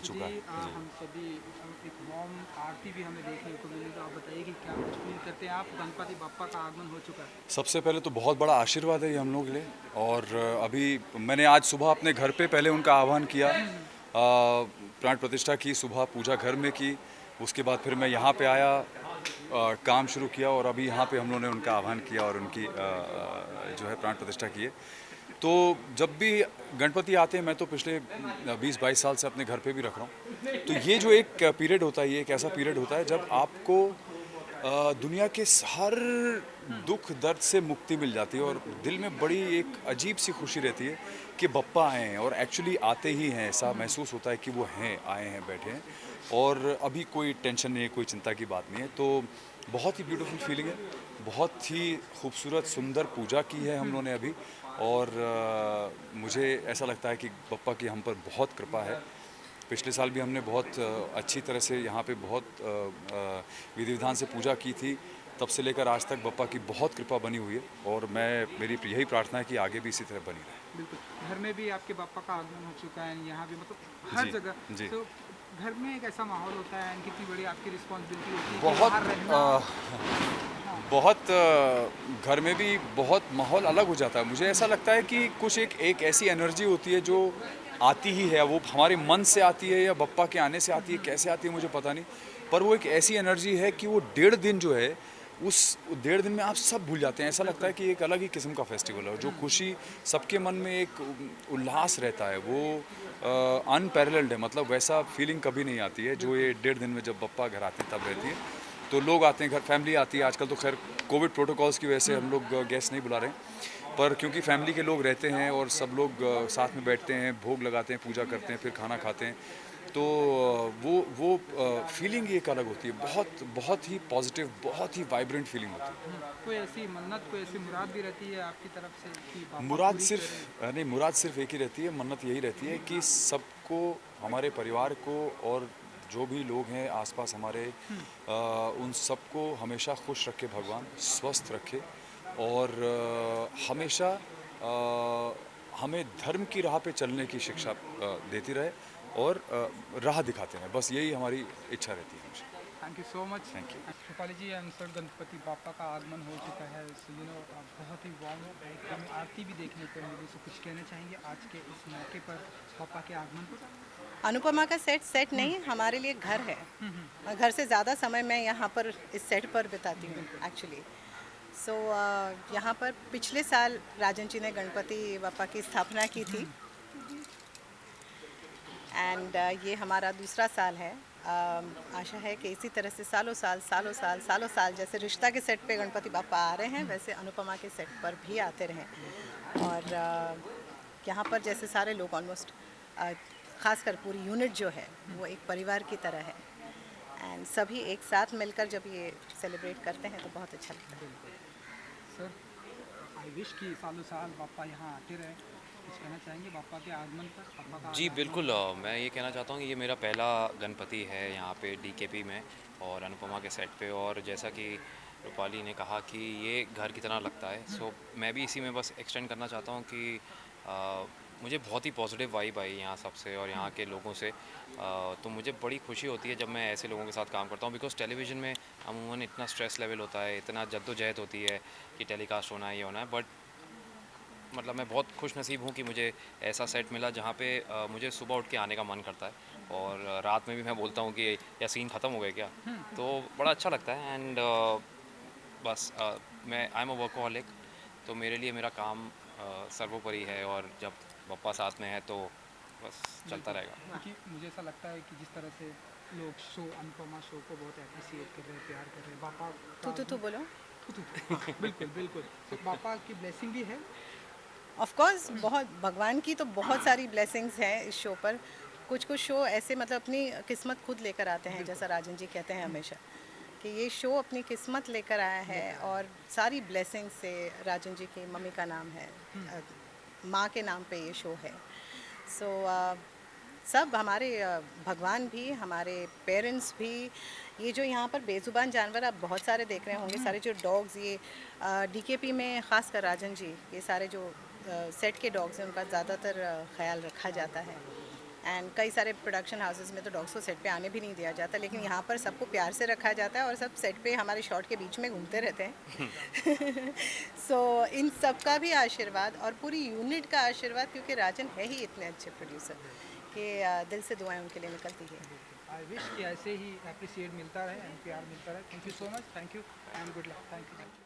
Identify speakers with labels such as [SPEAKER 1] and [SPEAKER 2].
[SPEAKER 1] चुका है। जी।
[SPEAKER 2] हम सभी एक मॉम आरती भी हमें देखने को मिली, तो आप बताइए कि क्या कुछ फील करते हैं आप? गणपति बप्पा का आगमन हो चुका है।
[SPEAKER 1] सबसे पहले तो बहुत बड़ा आशीर्वाद है ये हम लोगों के लिए। और अभी मैंने आज सुबह अपने घर पे पहले उनका आह्वान किया, प्राण प्रतिष्ठा की, सुबह पूजा घर में की। उसके बाद फिर मैं यहाँ पे आया, काम शुरू किया, और अभी यहाँ पे हम लोगों ने उनका आह्वान किया और उनकी जो है प्राण प्रतिष्ठा की है। तो जब भी गणपति आते हैं, मैं तो पिछले 20-22 साल से अपने घर पे भी रख रहा हूँ। तो ये जो एक पीरियड होता है, ये एक ऐसा पीरियड होता है जब आपको दुनिया के हर दुख दर्द से मुक्ति मिल जाती है, और दिल में बड़ी एक अजीब सी खुशी रहती है कि बप्पा आए हैं, और एक्चुअली आते ही हैं। ऐसा महसूस होता है कि वो हैं, आए हैं, बैठे हैं, और अभी कोई टेंशन नहीं है, कोई चिंता की बात नहीं है। तो बहुत ही ब्यूटीफुल फीलिंग है। बहुत ही खूबसूरत सुंदर पूजा की है हम लोगों ने अभी। और मुझे ऐसा लगता है कि बप्पा की हम पर बहुत कृपा है। पिछले साल भी हमने बहुत अच्छी तरह से यहाँ पे बहुत विधि विधान से पूजा की थी। तब से लेकर आज तक बप्पा की बहुत कृपा बनी हुई है, और मेरी यही प्रार्थना है कि आगे भी इसी तरह बनी रहे।
[SPEAKER 2] बिल्कुल, घर में भी आपके पापा का आगमन हो चुका है, यहाँ भी मतलब हर
[SPEAKER 1] जी।
[SPEAKER 2] जगह।
[SPEAKER 1] जी।
[SPEAKER 2] तो घर में एक ऐसा माहौल होता है, कितनी बड़ी आपकी रिस्पॉन्सिबिलिटी होती है कि
[SPEAKER 1] बहुत
[SPEAKER 2] वहाँ रहना। हाँ।
[SPEAKER 1] बहुत घर में भी बहुत माहौल अलग हो जाता है। मुझे ऐसा लगता है कि कुछ एक एक ऐसी एनर्जी होती है जो आती ही है। वो हमारे मन से आती है या बप्पा के आने से आती है, कैसे आती है मुझे पता नहीं। पर वो एक ऐसी एनर्जी है कि वो 1.5 दिन जो है, उस 1.5 दिन में आप सब भूल जाते हैं। ऐसा लगता है कि एक अलग ही किस्म का फेस्टिवल है, जो खुशी सबके मन में एक उल्लास रहता है, वो अनपैरेलल्ड है। मतलब वैसा फीलिंग कभी नहीं आती है जो ये 1.5 दिन में जब बप्पा घर आते हैं तब रहती है। तो लोग आते हैं घर, फैमिली आती है। आजकल तो खैर कोविड प्रोटोकॉल्स की वजह से हम लोग गेस्ट नहीं बुला रहे हैं, पर क्योंकि फैमिली के लोग रहते हैं और सब लोग साथ में बैठते हैं, भोग लगाते हैं, पूजा करते हैं, फिर खाना खाते हैं, तो वो फीलिंग एक अलग होती है। बहुत बहुत ही पॉजिटिव, बहुत ही वाइब्रेंट फीलिंग होती है।
[SPEAKER 2] कोई ऐसी मन्नत, कोई ऐसी मुराद भी रहती है आपकी तरफ से कि पापा
[SPEAKER 1] मुराद
[SPEAKER 2] पूरी
[SPEAKER 1] सिर्फ
[SPEAKER 2] करें?
[SPEAKER 1] नहीं, मुराद सिर्फ एक ही रहती है, मन्नत यही रहती है कि सबको, हमारे परिवार को, और जो भी लोग हैं आसपास हमारे, उन सबको हमेशा खुश रखे भगवान, स्वस्थ रखे, और हमेशा हमें धर्म की राह पे चलने की शिक्षा देती रहे, और राह दिखाते रहे। बस यही हमारी इच्छा रहती है हमेशा।
[SPEAKER 2] Thank you so much.
[SPEAKER 1] Thank you.
[SPEAKER 2] Rupali ji, sir Ganpati Bappa का आगमन हो चुका है, सो बहुत ही वार्म एक हमें आरती भी देखने को मिली। सो कुछ कहना चाहेंगे आज के इस मौके पर पापा के आगमन पर?
[SPEAKER 3] अनुपमा का सेट सेट नहीं, हमारे लिए घर है। और घर से ज़्यादा समय मैं यहाँ पर इस सेट पर बिताती हूँ एक्चुअली। सो यहाँ पर पिछले साल राजन जी ने गणपति बापा की स्थापना की थी, एंड ये हमारा दूसरा साल है। आशा है कि इसी तरह से सालों साल जैसे रिश्ता के सेट पे गणपति बापा आ रहे हैं, वैसे अनुपमा के सेट पर भी आते रहें। और यहाँ पर जैसे सारे लोग ऑलमोस्ट, खासकर पूरी यूनिट जो है वो एक परिवार की तरह है, एंड सभी एक साथ मिलकर जब ये सेलिब्रेट करते हैं तो बहुत अच्छा लगता है।
[SPEAKER 2] सर, आई विश कि सालों साल पापा यहाँ आते रहे। कुछ कहना चाहेंगे पापा के आगमन पर, पापा का
[SPEAKER 4] जी,
[SPEAKER 2] आगमन
[SPEAKER 4] बिल्कुल।
[SPEAKER 2] पर?
[SPEAKER 4] मैं ये कहना चाहता हूँ कि ये मेरा पहला गणपति है यहाँ पे डीकेपी में और अनुपमा के सेट पे। और जैसा कि रूपाली ने कहा कि ये घर की तरह लगता है, सो मैं भी इसी में बस एक्सटेंड करना चाहता हूँ कि मुझे बहुत ही पॉजिटिव वाइब आई यहाँ सबसे और यहाँ के लोगों से। तो मुझे बड़ी खुशी होती है जब मैं ऐसे लोगों के साथ काम करता हूँ, बिकॉज़ टेलीविज़न में अमूमन इतना स्ट्रेस लेवल होता है, इतना जद्दोजहद होती है कि टेलीकास्ट होना है, ये होना है। बट मतलब मैं बहुत खुश नसीब हूँ कि मुझे ऐसा सेट मिला जहाँ पे मुझे सुबह उठ के आने का मन करता है, और रात में भी मैं बोलता हूँ कि या सीन ख़त्म हो गए क्या। तो बड़ा अच्छा लगता है। एंड बस मैं आई एम अ वर्कहॉलिक, तो मेरे लिए मेरा काम सर्वोपरि है, और जब पप्पा साथ में है तो बस चलता
[SPEAKER 2] बिल्कुल,
[SPEAKER 4] रहेगा।
[SPEAKER 2] क्योंकि मुझे ऐसा लगता है कि जिस तरह से लोग शो, अनुपमा शो को बहुत अप्रिसिएट कर रहे हैं, प्यार कर रहे हैं, पापा का
[SPEAKER 3] तू
[SPEAKER 2] आगमन।
[SPEAKER 3] बोलो।
[SPEAKER 2] थू थू, हाँ बिल्कुल बिल्कुल। तो पापा की ब्लेसिंग भी है।
[SPEAKER 3] ऑफ कोर्स बहुत भगवान की तो बहुत सारी ब्लेसिंग्स हैं इस शो पर। कुछ कुछ शो ऐसे मतलब अपनी किस्मत खुद लेकर आते हैं,
[SPEAKER 2] बिल्कुल।
[SPEAKER 3] जैसा राजन जी कहते हैं हमेशा कि ये शो अपनी किस्मत लेकर आया है,
[SPEAKER 2] लेकर आए।
[SPEAKER 3] और सारी ब्लेसिंग्स से। राजन जी की मम्मी का नाम है, माँ के नाम पे ये शो है। सो सब हमारे भगवान भी, हमारे पेरेंट्स भी, ये जो यहाँ पर बेज़ुबान जानवर आप बहुत सारे देख रहे होंगे, सारे जो डॉग्स, ये डीकेपी में ख़ासकर राजन जी, ये सारे जो सेट के डॉग्स हैं उनका ज़्यादातर ख्याल रखा जाता है। एंड कई सारे प्रोडक्शन हाउसेस में तो डॉग्स को सेट पे आने भी नहीं दिया जाता, लेकिन यहाँ पर सबको प्यार से रखा जाता है और सब सेट पे हमारे शॉट के बीच में घूमते रहते हैं। सो इन सब का भी आशीर्वाद और पूरी यूनिट का आशीर्वाद, क्योंकि राजन है ही इतने अच्छे प्रोड्यूसर कि दिल से दुआएं उनके लिए निकलती है।
[SPEAKER 2] आई विश कि ऐसे ही अप्रिसिएट मिलता रहे एंड प्यार मिलता रहे। Thank you so much, thank you and good luck, thank you.